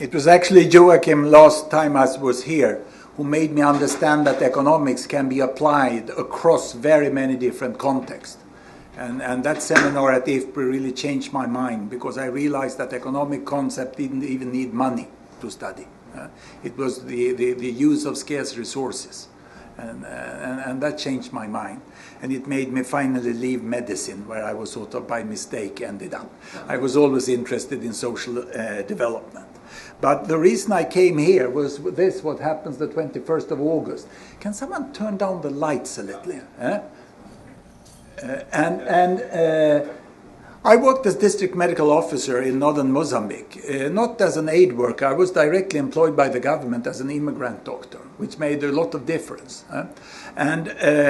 It was actually Joachim last time I was here who made me understand that economics can be applied across very many different contexts. And that seminar at IFPRI really changed my mind, because I realized that economic concept didn't even need money to study. It was the use of scarce resources. And that changed my mind. And it made me finally leave medicine, where I was sort of by mistake ended up. I was always interested in social development. But the reason I came here was this, what happens the 21st of August. Can someone turn down the lights a little? I worked as district medical officer in northern Mozambique, not as an aid worker. I was directly employed by the government as an immigrant doctor, which made a lot of difference. There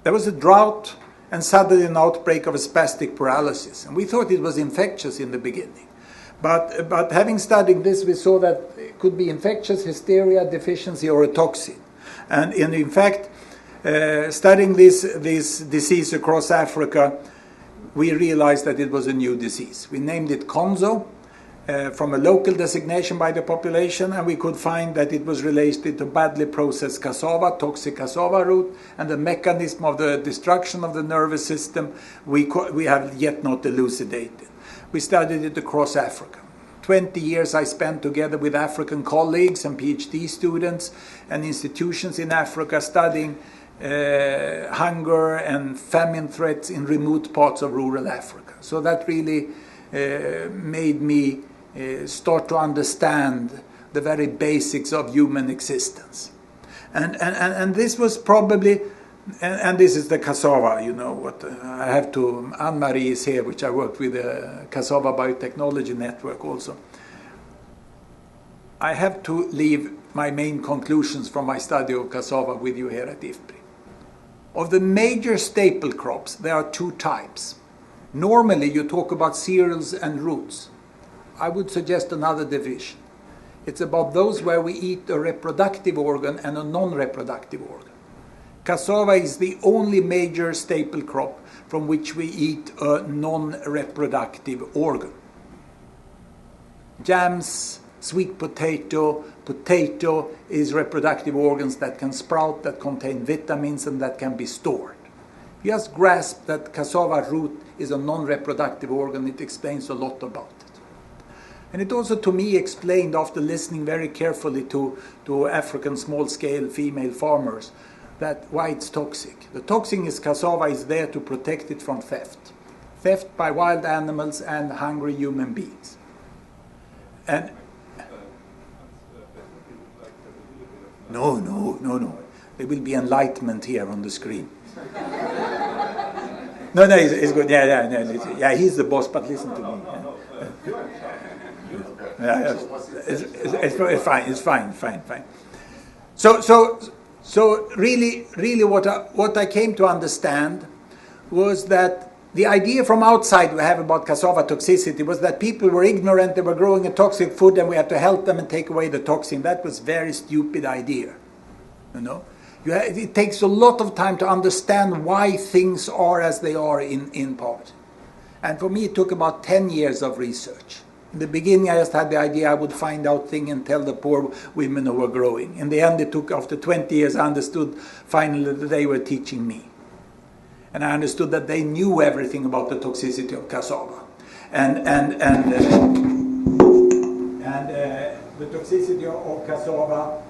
was a drought and suddenly an outbreak of a spastic paralysis. And we thought it was infectious in the beginning. But having studied this, we saw that it could be infectious, hysteria, deficiency, or a toxin. And in fact, studying this disease across Africa, we realized that it was a new disease. We named it Konzo, from a local designation by the population, and we could find that it was related to badly processed cassava, toxic cassava root, and the mechanism of the destruction of the nervous system we have yet not elucidated. We studied it across Africa. 20 years I spent together with African colleagues and PhD students and institutions in Africa studying hunger and famine threats in remote parts of rural Africa. So that really made me start to understand the very basics of human existence. And this was probably, and this is the cassava, you know, what I have to, Anne-Marie is here, which I worked with the Cassava Biotechnology Network also. I have to leave my main conclusions from my study of cassava with you here at IFPRI. Of the major staple crops, there are two types. Normally you talk about cereals and roots. I would suggest another division. It's about those where we eat a reproductive organ and a non-reproductive organ. Cassava is the only major staple crop from which we eat a non-reproductive organ. Jams, sweet potato is reproductive organs that can sprout, that contain vitamins, and that can be stored. Just grasp that cassava root is a non-reproductive organ. It explains a lot about it. And it also, to me, explained, after listening very carefully to African small-scale female farmers, that why it's toxic. The toxin is cassava is there to protect it from theft. Theft by wild animals and hungry human beings. And No. There will be enlightenment here on the screen. No, it's good. Yeah, he's the boss, but listen to me. Yeah, it's fine. So really what I came to understand was that the idea from outside we have about cassava toxicity was that people were ignorant, they were growing a toxic food, and we had to help them and take away the toxin. That was a very stupid idea. You know, it takes a lot of time to understand why things are as they are in part. And for me, it took about 10 years of research. In the beginning, I just had the idea I would find out things and tell the poor women who were growing. In the end, it took, after 20 years, I understood finally that they were teaching me. And I understood that they knew everything about the toxicity of cassava. And the toxicity of cassava,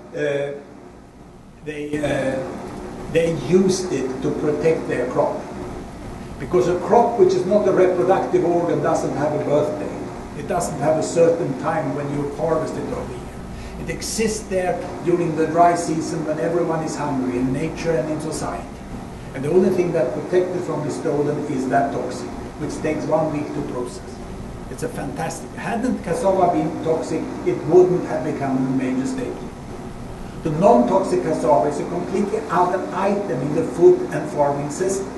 they used it to protect their crop. Because a crop which is not a reproductive organ doesn't have a birthday. It doesn't have a certain time when you harvest it over the year. It exists there during the dry season when everyone is hungry in nature and in society. And the only thing that protects it from being stolen is that toxin, which takes 1 week to process. It's a fantastic. Hadn't cassava been toxic, it wouldn't have become a major staple. The non-toxic cassava is a completely other item in the food and farming system.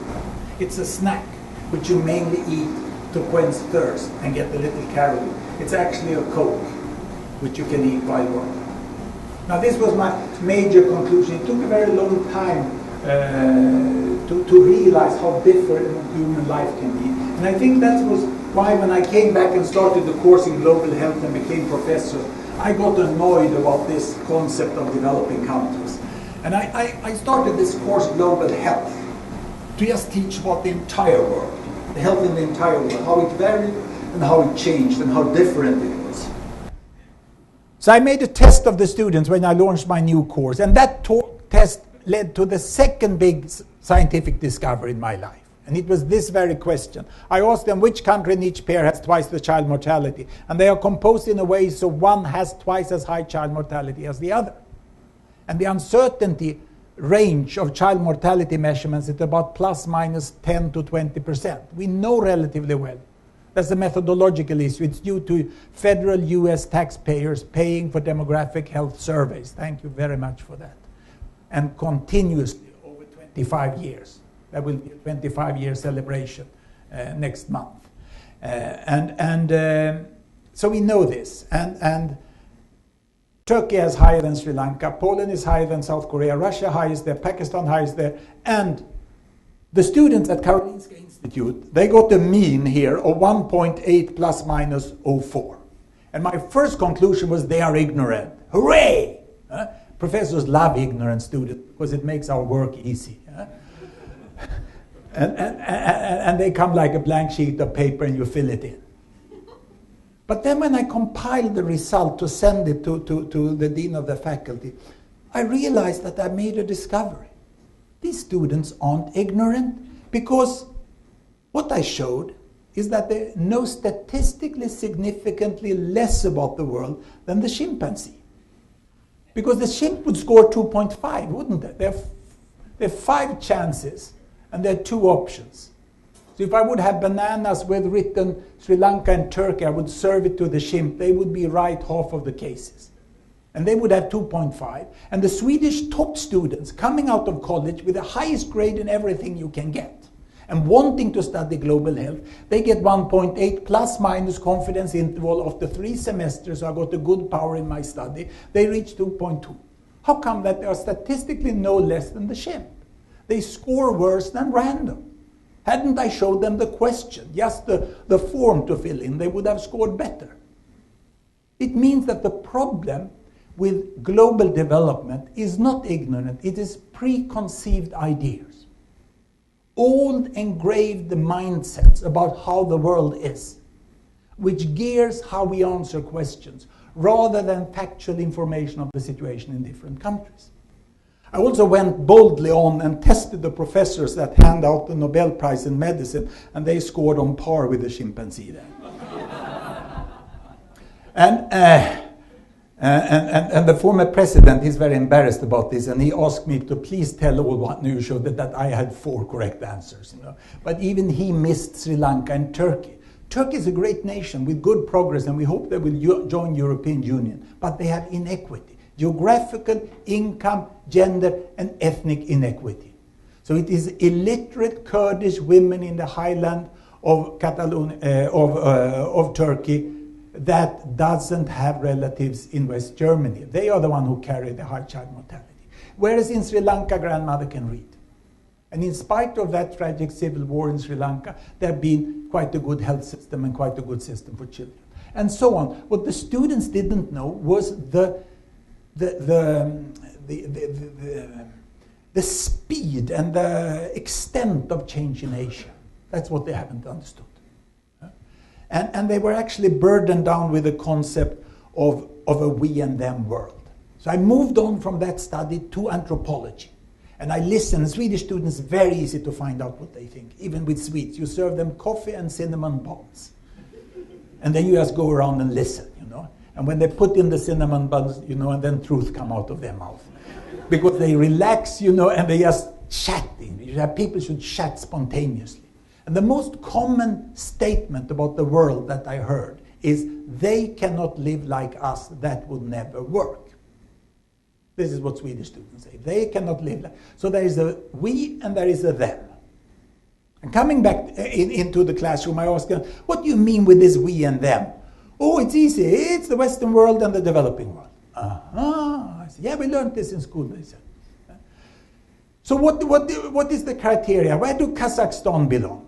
It's a snack which you mainly eat to quench thirst and get a little calorie. It's actually a Coke which you can eat while working. Now this was my major conclusion. It took a very long time to realize how different human life can be. And I think that was why when I came back and started the course in global health and became professor, I got annoyed about this concept of developing countries. And I started this course, Global Health, to just teach about the entire world, the health in the entire world, how it varied and how it changed and how different it was. So I made a test of the students when I launched my new course, and that test led to the second big scientific discovery in my life. And it was this very question. I asked them which country in each pair has twice the child mortality. And they are composed in a way so one has twice as high child mortality as the other. And the uncertainty range of child mortality measurements is about plus minus 10 to 20%. We know relatively well. That's a methodological issue. It's due to federal US taxpayers paying for demographic health surveys. Thank you very much for that. And continuously over 25 years. There will be a 25-year celebration next month. So we know this. And Turkey is higher than Sri Lanka. Poland is higher than South Korea. Russia highest there. Pakistan highest there. And the students at Karolinska Institute, they got a mean here of 1.8 plus minus 0.4. And my first conclusion was they are ignorant. Hooray! Professors love ignorant students because it makes our work easy. And they come like a blank sheet of paper and you fill it in. But then when I compiled the result to send it to the dean of the faculty, I realized that I made a discovery. These students aren't ignorant because what I showed is that they know statistically significantly less about the world than the chimpanzee. Because the chimp would score 2.5, wouldn't they? There are 5 chances. And there are 2 options. So if I would have bananas with written Sri Lanka and Turkey, I would serve it to the chimp. They would be right half of the cases. And they would have 2.5. And the Swedish top students coming out of college with the highest grade in everything you can get and wanting to study global health, they get 1.8 plus minus confidence interval after 3 semesters. So I got a good power in my study. They reach 2.2. How come that they are statistically no less than the chimp? They score worse than random. Hadn't I showed them the question, just the form to fill in, they would have scored better. It means that the problem with global development is not ignorant, it is preconceived ideas. Old engraved mindsets about how the world is, which gears how we answer questions, rather than factual information of the situation in different countries. I also went boldly on and tested the professors that hand out the Nobel Prize in medicine, and they scored on par with the chimpanzee then. And the former president, he's very embarrassed about this, and he asked me to please tell all what you showed that I had 4 correct answers. But even he missed Sri Lanka and Turkey. Turkey is a great nation with good progress, and we hope they will join European Union, but they have inequity. Geographical, income, gender, and ethnic inequity. So it is illiterate Kurdish women in the highland of Turkey that doesn't have relatives in West Germany. They are the one who carry the high child mortality. Whereas in Sri Lanka, grandmother can read. And in spite of that tragic civil war in Sri Lanka, there have been quite a good health system and quite a good system for children. And so on. What the students didn't know was the speed and the extent of change in Asia. That's what they haven't understood. And they were actually burdened down with the concept of a we and them world. So I moved on from that study to anthropology. And I listened. Swedish students, very easy to find out what they think. Even with Swedes, you serve them coffee and cinnamon buns. And then you just go around and listen, And when they put in the cinnamon buns, and then truth come out of their mouth. Because they relax, and they just chatting. People should chat spontaneously. And the most common statement about the world that I heard is, they cannot live like us, that would never work. This is what Swedish students say. They cannot live like. So there is a we and there is a them. And coming back into the classroom, I asked them, what do you mean with this we and them? Oh, it's easy. It's the Western world and the developing world. I said, yeah, we learned this in school, they said. So what is the criteria? Where do Kazakhstan belong?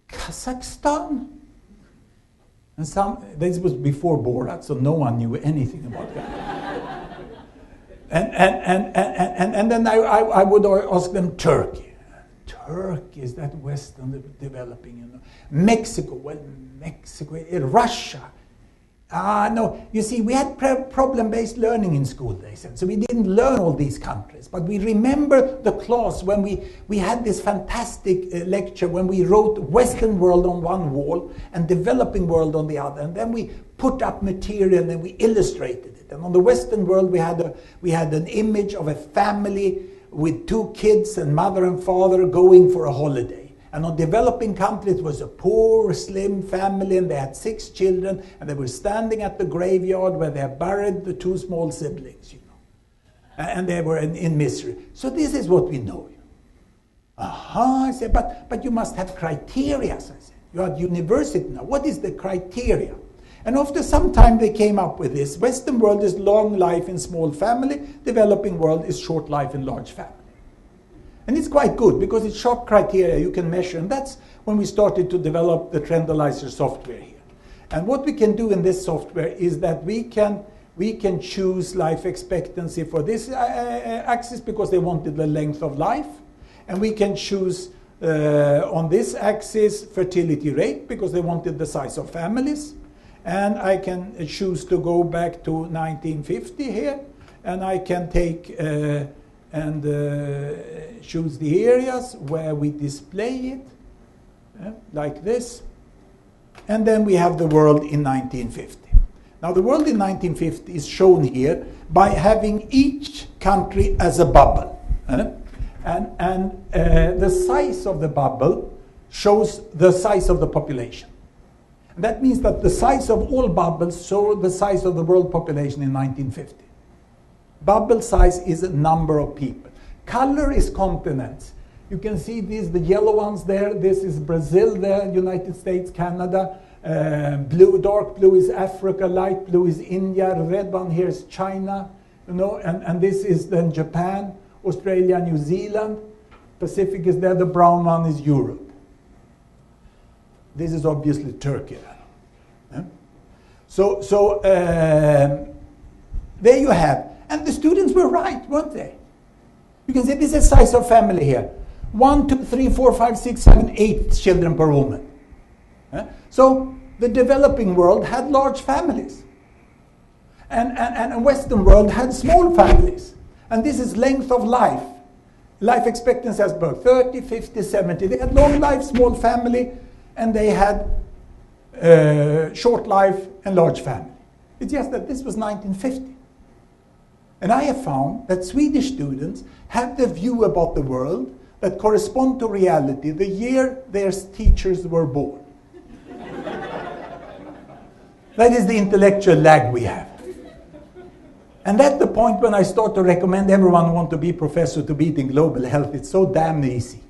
Kazakhstan? And this was before Borat, so no one knew anything about that. and then I would ask them, Turkey. Turkey, is that Western developing? You know? Mexico, well, Mexico, Russia. No, you see, we had problem-based learning in school, they said. So we didn't learn all these countries. But we remember the class when we had this fantastic lecture when we wrote Western world on one wall and developing world on the other. And then we put up material and we illustrated it. And on the Western world, we had an image of a family with 2 kids and mother and father going for a holiday. And on developing countries, it was a poor, slim family, and they had 6 children, and they were standing at the graveyard where they had buried the 2 small siblings, you know. And they were in misery. So this is what we know. I said, but you must have criteria, I said. You are at university now. What is the criteria? And after some time, they came up with this. Western world is long life in small family. Developing world is short life in large family. And it's quite good because it's sharp criteria you can measure. And that's when we started to develop the trend analyzer software here. And what we can do in this software is that we can choose life expectancy for this axis because they wanted the length of life. And we can choose on this axis fertility rate because they wanted the size of families. And I can choose to go back to 1950 here. And I can take and choose the areas where we display it, like this. And then we have the world in 1950. Now the world in 1950 is shown here by having each country as a bubble. And the size of the bubble shows the size of the population. And that means that the size of all bubbles show the size of the world population in 1950. Bubble size is a number of people. Color is continents. You can see these, the yellow ones there. This is Brazil there, United States, Canada. Blue, dark blue is Africa, light blue is India. The red one here is China, you know, and this is then Japan, Australia, New Zealand. Pacific is there. The brown one is Europe. This is obviously Turkey. So there you have. And the students were right, weren't they? You can see this is size of family here. 1, 2, 3, 4, 5, 6, 7, 8 children per woman. So the developing world had large families. And Western world had small families. And this is length of life. Life expectancy as birth, 30, 50, 70. They had long life, small family, and they had short life and large family. It's just that this was 1950. And I have found that Swedish students have the view about the world that correspond to reality the year their teachers were born. That is the intellectual lag we have. And that's the point when I start to recommend everyone who wants to be professor to be in global health. It's so damn easy.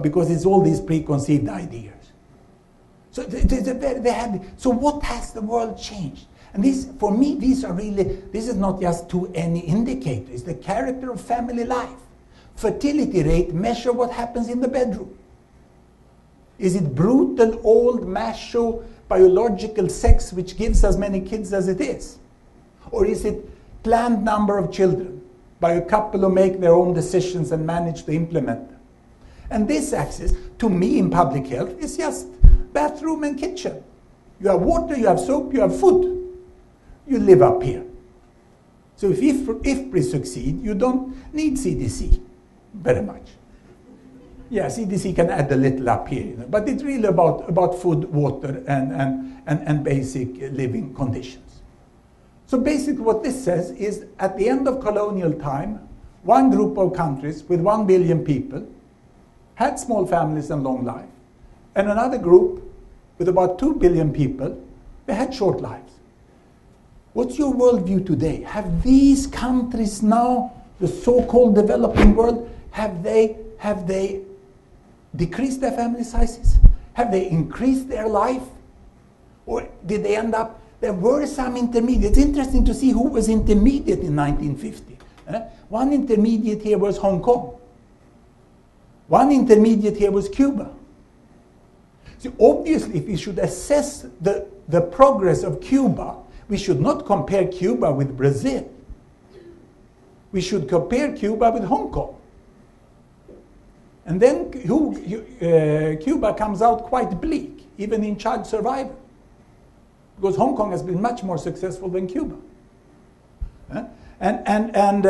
Because it's all these preconceived ideas. So so what has the world changed? And this, for me, these are really, this is not just any indicator. It's the character of family life. Fertility rate, measure what happens in the bedroom. Is it brutal, old, macho, biological sex which gives as many kids as it is? Or is it planned number of children by a couple who make their own decisions and manage to implement them? And this axis, to me in public health, is just bathroom and kitchen. You have water, you have soap, you have food. You live up here. So if IFPRI succeed, you don't need CDC very much. Yeah, CDC can add a little up here, you know, but it's really about food, water, and basic living conditions. So basically what this says is at the end of colonial time, one group of countries with 1 billion people had small families and long life. And another group with about 2 billion people, they had short lives. What's your worldview today? Have these countries now, the so-called developing world, have they decreased their family sizes? Have they increased their life? Or did they end up, there were some intermediate. It's interesting to see who was intermediate in 1950. One intermediate here was Hong Kong. One intermediate here was Cuba. So obviously, if we should assess the the progress of Cuba, we should not compare Cuba with Brazil. We should compare Cuba with Hong Kong. And then Cuba comes out quite bleak, even in child survival, because Hong Kong has been much more successful than Cuba. And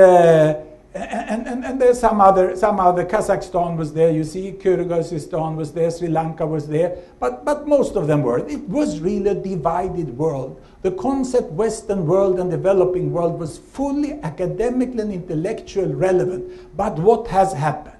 there's some other, Kazakhstan was there, you see, Kyrgyzstan was there, Sri Lanka was there, but most of them were. It was really a divided world. The concept Western world and developing world was fully academically and intellectually relevant. But what has happened?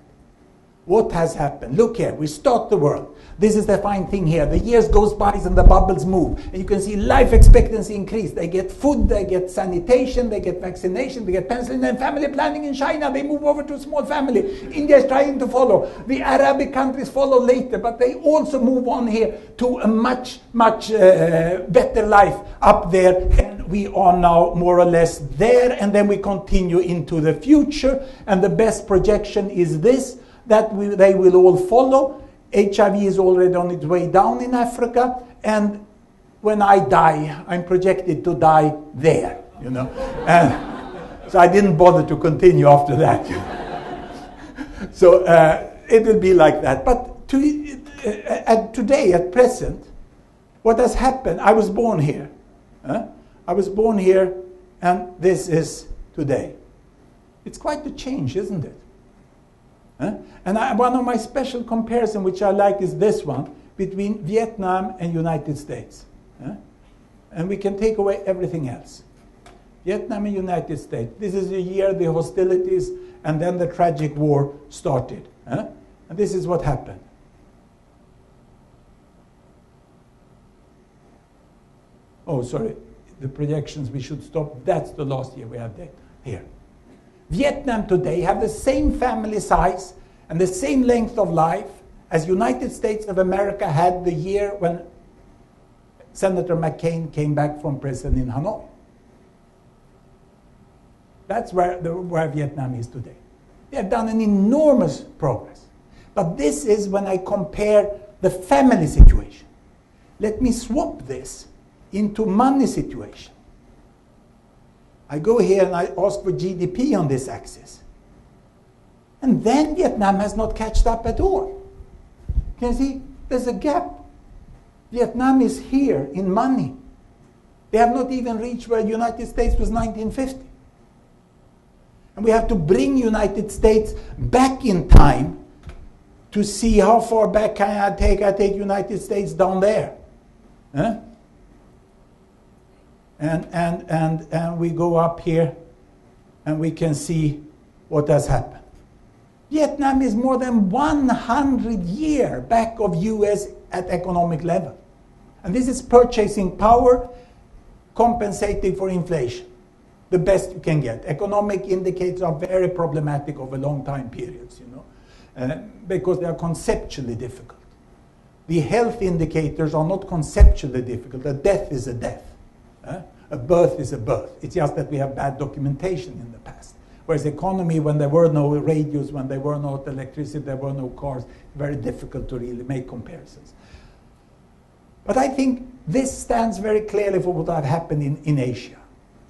What has happened? Look here, we start the world. This is the fine thing here. The years goes by and the bubbles move. And you can see life expectancy increase. They get food, they get sanitation, they get vaccination, they get penicillin and family planning in China. They move over to a small family. India is trying to follow. The Arabic countries follow later, but they also move on here to a much better life up there. And we are now more or less there. And then we continue into the future. And the best projection is this, that they will all follow. HIV is already on its way down in Africa, and when I die, I'm projected to die there, you know. So I didn't bother to continue after that. So it will be like that. But today, at present, what has happened, I was born here. I was born here, and this is today. It's quite a change, isn't it? And one of my special comparisons, which I like, is this one, between Vietnam and United States. And we can take away everything else. Vietnam and United States. This is the year the hostilities and then the tragic war started. And this is what happened. Oh, sorry. The projections, we should stop. That's the last year we have data here. Vietnam today have the same family size and the same length of life as United States of America had the year when Senator McCain came back from prison in Hanoi. That's where Vietnam is today. They have done an enormous progress. But this is when I compare the family situation. Let me swap this into money situation. I go here and I ask for GDP on this axis. And then Vietnam has not catched up at all. Can you see? There's a gap. Vietnam is here in money. They have not even reached where the United States was 1950. And we have to bring United States back in time to see how far back can I take. I take United States down there. And we go up here and we can see what has happened. Vietnam is more than 100 years back of US at economic level. And this is purchasing power compensating for inflation. The best you can get. Economic indicators are very problematic over long time periods, you know, because they are conceptually difficult. The health indicators are not conceptually difficult. A death is a death. A birth is a birth. It's just that we have bad documentation in the past. Whereas economy, when there were no radios, when there were no electricity, there were no cars, very difficult to really make comparisons. But I think this stands very clearly for what has happened in Asia.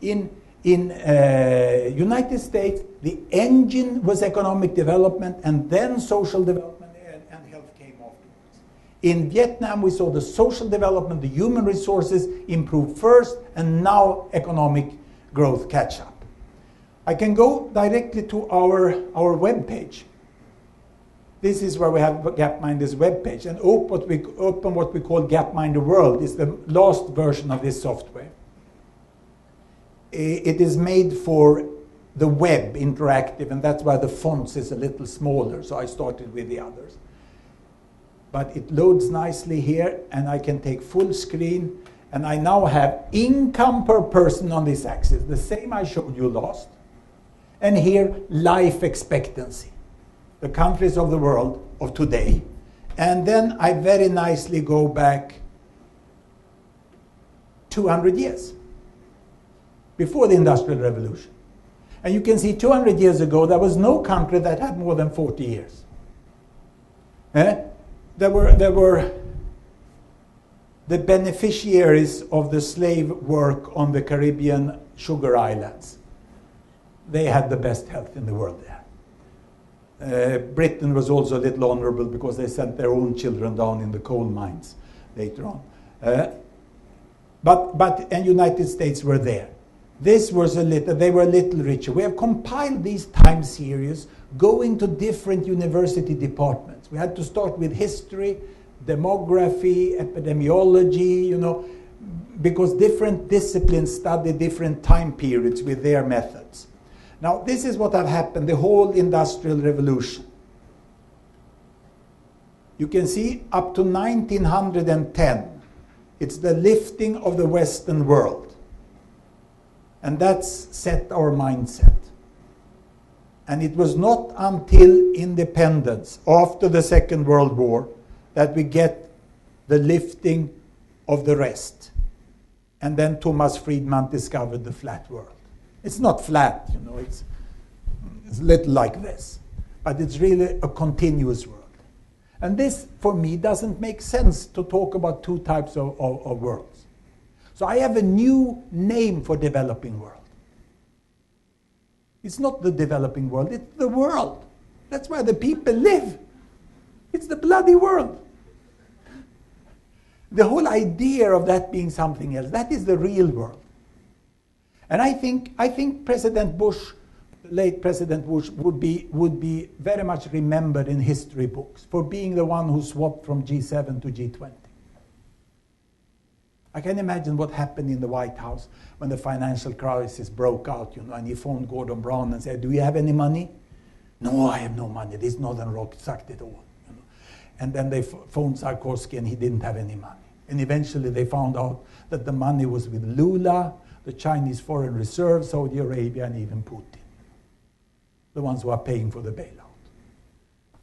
In United States, the engine was economic development, and then social development and health came afterwards. In Vietnam, we saw the social development, the human resources improve first, and now economic growth catch up. I can go directly to our web page. This is where we have Gapminder's web page, and open what we call Gapminder World. Is the last version of this software. It is made for the web interactive, and that's why the fonts is a little smaller, so I started with the others. But it loads nicely here, and I can take full screen, and I now have income per person on this axis, the same I showed you last. And here, life expectancy, the countries of the world of today. And then I very nicely go back 200 years, before the Industrial Revolution. And you can see 200 years ago, there was no country that had more than 40 years. There were the beneficiaries of the slave work on the Caribbean sugar islands, they had the best health in the world there. Britain was also a little honorable because they sent their own children down in the coal mines later on. And United States were there. This was they were a little richer. We have compiled these time series going to different university departments. We had to start with history, demography, epidemiology, you know, because different disciplines study different time periods with their methods. Now, this is what had happened, the whole Industrial Revolution. You can see up to 1910, it's the lifting of the Western world. And that's set our mindset. And it was not until independence, after the Second World War, that we get the lifting of the rest. And then Thomas Friedman discovered the flat world. It's not flat, you know, it's a little like this. But it's really a continuous world. And this, for me, doesn't make sense to talk about two types of worlds. So I have a new name for developing world. It's not the developing world, it's the world. That's where the people live. It's the bloody world. The whole idea of that being something else, that is the real world. And I think President Bush, late President Bush, would be very much remembered in history books for being the one who swapped from G7 to G20. I can imagine what happened in the White House when the financial crisis broke out, you know, and he phoned Gordon Brown and said, "Do you have any money?" "No, I have no money. This Northern Rock sucked it all." You know. And then they phoned Sarkozy and he didn't have any money. And eventually they found out that the money was with Lula, the Chinese Foreign Reserve, Saudi Arabia, and even Putin. The ones who are paying for the bailout,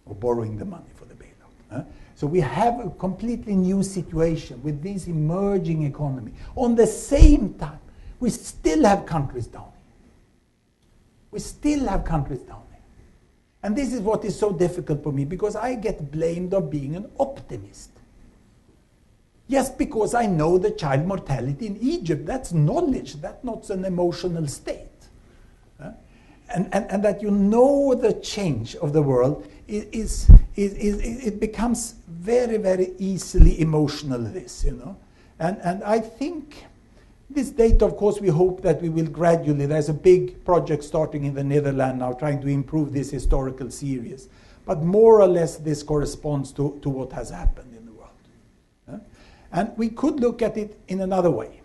or borrowing the money for the bailout. So we have a completely new situation with this emerging economy. On the same time, we still have countries down here. We still have countries down here. And this is what is so difficult for me, because I get blamed of being an optimist. Just because I know the child mortality in Egypt, that's knowledge, that's not an emotional state. And that you know the change of the world, it becomes very, very easily emotional, this, you know. And I think this data, of course, we hope that we will gradually, there's a big project starting in the Netherlands now, trying to improve this historical series. But more or less this corresponds to what has happened in the world. And we could look at it in another way.